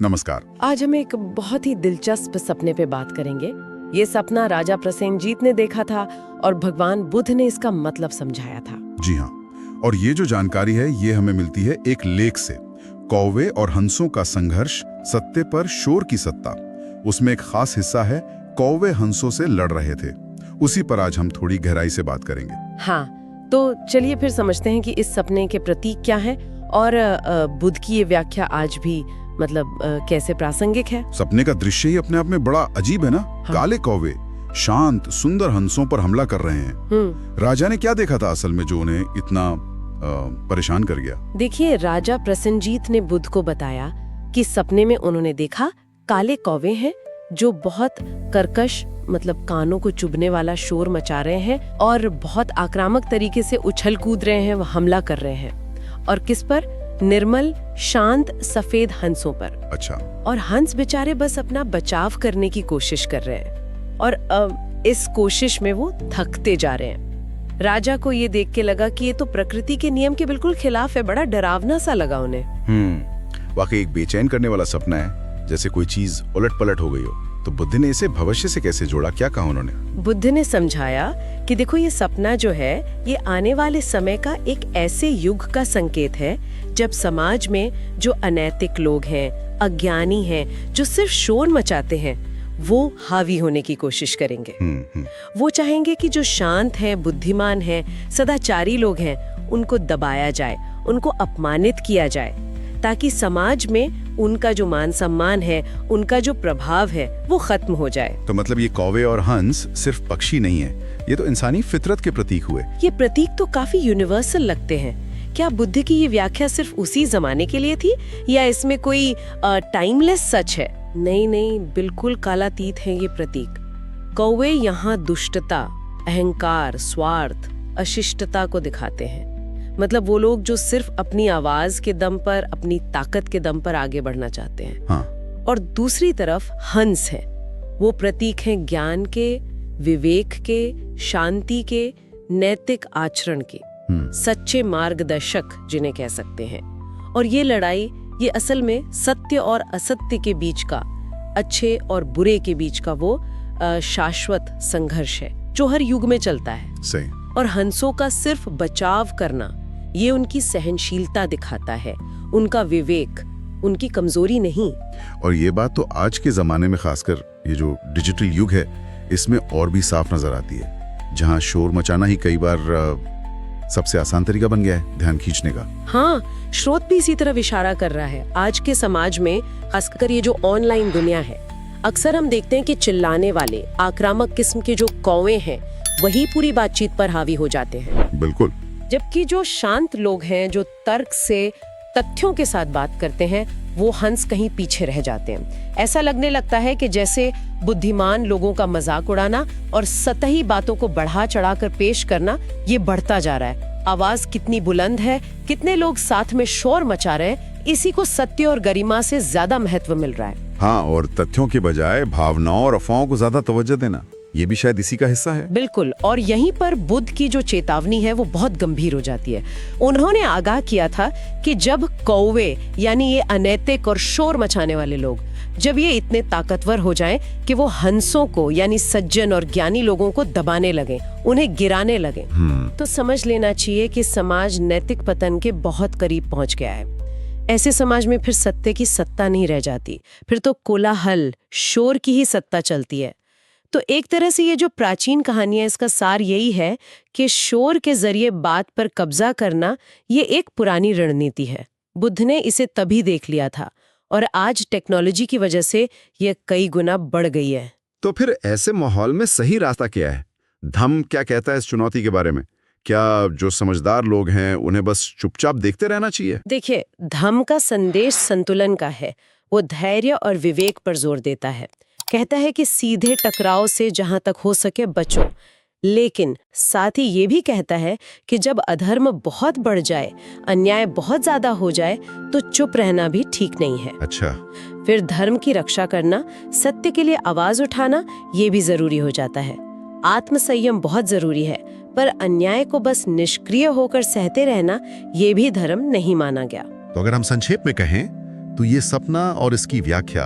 नमस्कार। आज हम एक बहुत ही दिलचस्प सपने पे बात करेंगे। ये सपना राजा प्रसेनजीत ने देखा था और भगवान बुद्ध ने इसका मतलब समझाया था। जी हाँ, और ये जो जानकारी है ये हमें मिलती है एक लेख से, कौवे और हंसों का संघर्ष, सत्य पर शोर की सत्ता। उसमें एक खास हिस्सा है, कौवे हंसों से लड़ रहे थे। उसी पर आज हम थोड़ी गहराई से बात करेंगे। हाँ, तो चलिए फिर समझते हैं कि इस सपने के प्रतीक क्या है और बुद्ध की ये व्याख्या आज भी कैसे प्रासंगिक है। सपने का दृश्य ही अपने आप में बड़ा अजीब है ना। हाँ। काले कौवे शांत सुंदर हंसों पर हमला कर रहे हैं। राजा ने क्या देखा था असल में जो उन्हें इतना परेशान कर गया? देखिए, राजा प्रसेनजीत ने बुद्ध को बताया कि सपने में उन्होंने देखा काले कौवे हैं जो बहुत कर्कश कानों को चुभने वाला शोर मचा रहे हैं और बहुत आक्रामक तरीके से उछल कूद रहे हैं, वो हमला कर रहे हैं। और किस पर? निर्मल शांत सफेद हंसों पर। अच्छा। और हंस बेचारे बस अपना बचाव करने की कोशिश कर रहे हैं और इस कोशिश में वो थकते जा रहे हैं। राजा को ये देख के लगा कि ये तो प्रकृति के नियम के बिल्कुल खिलाफ है। बड़ा डरावना सा लगा उन्हें। वाकई एक बेचैन करने वाला सपना है, जैसे कोई चीज उलट पलट हो गई हो। तो बुद्ध ने इसे भविष्य से कैसे जोड़ा, क्या कहा उन्होंने? बुद्ध ने समझाया कि देखो, ये सपना जो है ये आने वाले समय का एक ऐसे युग का संकेत है जब समाज में जो अनैतिक लोग हैं, अज्ञानी हैं, जो सिर्फ शोर मचाते हैं, वो हावी होने की कोशिश करेंगे। वो चाहेंगे कि जो शांत हैं, बुद्धिमान हैं, सदाचारी लोग हैं, उनको दबाया जाए, उनको अपमानित किया जाए, ताकि समाज में उनका जो मान सम्मान है, उनका जो प्रभाव है, वो खत्म हो जाए। तो मतलब ये कौवे और हंस सिर्फ पक्षी नहीं है, ये तो इंसानी फितरत के प्रतीक हुए। ये प्रतीक तो काफी यूनिवर्सल लगते हैं। क्या बुद्ध की ये व्याख्या सिर्फ उसी जमाने के लिए थी या इसमें कोई टाइमलेस सच है? नहीं, बिल्कुल कालातीत है ये प्रतीक। कौवे यहाँ दुष्टता, अहंकार, स्वार्थ, अशिष्टता को दिखाते हैं। वो लोग जो सिर्फ अपनी आवाज के दम पर, अपनी ताकत के दम पर आगे बढ़ना चाहते हैं। हाँ। और दूसरी तरफ हंस है, वो प्रतीक हैं ज्ञान के, विवेक के, शांति के, नैतिक आचरण के, सच्चे मार्गदर्शक जिन्हें कह सकते हैं। और ये लड़ाई, ये असल में सत्य और असत्य के बीच का, अच्छे और बुरे के बीच का वो शाश्वत संघर्ष है जो हर युग में चलता है। सही। और हंसों का सिर्फ बचाव करना, ये उनकी सहनशीलता दिखाता है, उनका विवेक, उनकी कमजोरी नहीं। और ये बात तो आज के जमाने में, खासकर ये जो डिजिटल युग है, इसमें और भी साफ नजर आती है, जहां शोर मचाना ही कई बार सबसे आसान तरीका बन गया है ध्यान खींचने का। हाँ, स्रोत भी इसी तरफ इशारा कर रहा है। आज के समाज में, खासकर ये जो ऑनलाइन दुनिया है, अक्सर हम देखते हैं कि चिल्लाने वाले, आक्रामक किस्म के जो कौवे हैं, वही पूरी बातचीत पर हावी हो जाते हैं। बिल्कुल। जबकि जो शांत लोग हैं, जो तर्क से, तथ्यों के साथ बात करते हैं, वो हंस कहीं पीछे रह जाते हैं। ऐसा लगने लगता है कि जैसे बुद्धिमान लोगों का मजाक उड़ाना और सतही बातों को बढ़ा चढ़ाकर पेश करना, ये बढ़ता जा रहा है। आवाज कितनी बुलंद है, कितने लोग साथ में शोर मचा रहे हैं, इसी को सत्य और गरिमा से ज्यादा महत्व मिल रहा है। हाँ, और तथ्यों के बजाय भावनाओं और अफवाहों को ज्यादा तवज्जो देना, ये भी शायद इसी का हिस्सा है। बिल्कुल। और यहीं पर बुद्ध की जो चेतावनी है वो बहुत गंभीर हो जाती है। उन्होंने आगाह किया था कि जब कौवे, यानी ये अनैतिक और शोर मचाने वाले लोग, जब ये इतने ताकतवर हो जाएं कि वो हंसों को, यानी सज्जन और ज्ञानी लोगों को दबाने लगे, उन्हें गिराने लगे, तो समझ लेना चाहिए कि समाज नैतिक पतन के बहुत करीब पहुंच गया है। ऐसे समाज में फिर सत्य की सत्ता नहीं रह जाती, फिर तो कोलाहल, शोर की ही सत्ता चलती है। तो एक तरह से ये जो प्राचीन कहानी है, इसका सार यही है कि शोर के जरिए बात पर कब्जा करना, ये एक पुरानी रणनीति है। बुद्ध ने इसे तभी देख लिया था और आज टेक्नोलॉजी की वजह से ये कई गुना बढ़ गई है। तो फिर ऐसे माहौल में सही रास्ता क्या है? धम्म क्या कहता है इस चुनौती के बारे में? क्या जो समझदार लोग हैं उन्हें बस चुपचाप देखते रहना चाहिए? देखिए, धम्म का संदेश संतुलन का है। वो धैर्य और विवेक पर जोर देता है। कहता है कि सीधे टकराव से जहां तक हो सके बचो, लेकिन साथ ही ये भी कहता है कि जब अधर्म बहुत बढ़ जाए, अन्याय बहुत ज्यादा हो जाए, तो चुप रहना भी ठीक नहीं है। अच्छा। फिर धर्म की रक्षा करना, सत्य के लिए आवाज उठाना, ये भी जरूरी हो जाता है। आत्मसंयम बहुत जरूरी है, पर अन्याय को बस निष्क्रिय होकर सहते रहना, ये भी धर्म नहीं माना गया। तो अगर हम संक्षेप में कहें तो ये सपना और इसकी व्याख्या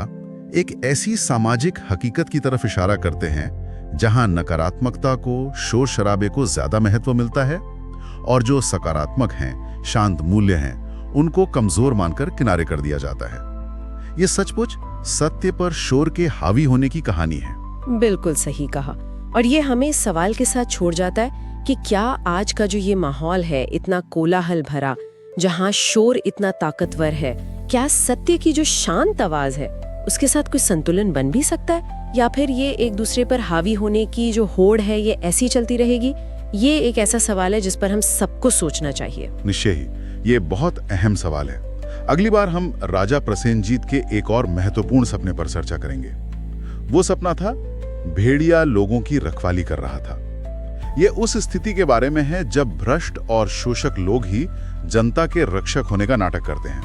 एक ऐसी सामाजिक हकीकत की तरफ इशारा करते हैं जहां नकारात्मकता को, शोर शराबे को ज्यादा महत्व मिलता है और जो सकारात्मक हैं, शांत मूल्य हैं, उनको कमजोर मानकर किनारे कर दिया जाता है। ये सचमुच सत्य पर शोर के हावी होने की कहानी है। बिल्कुल सही कहा। और ये हमें इस सवाल के साथ छोड़ जाता है कि क्या आज का जो ये माहौल है, इतना कोलाहल भरा, जहां शोर इतना ताकतवर है, क्या सत्य की जो शांत आवाज है उसके साथ कोई संतुलन बन भी सकता है, या फिर ये एक दूसरे पर हावी होने की जो होड़ है ये ऐसी चलती रहेगी? ये एक ऐसा सवाल है जिस पर हम सबको सोचना चाहिए। निश्चय ही, ये बहुत अहम सवाल है। अगली बार हम राजा प्रसेनजीत के एक और महत्वपूर्ण सपने पर चर्चा करेंगे। वो सपना था भेड़िया लोगों की रखवाली कर रहा था। ये उस स्थिति के बारे में है जब भ्रष्ट और शोषक लोग ही जनता के रक्षक होने का नाटक करते हैं।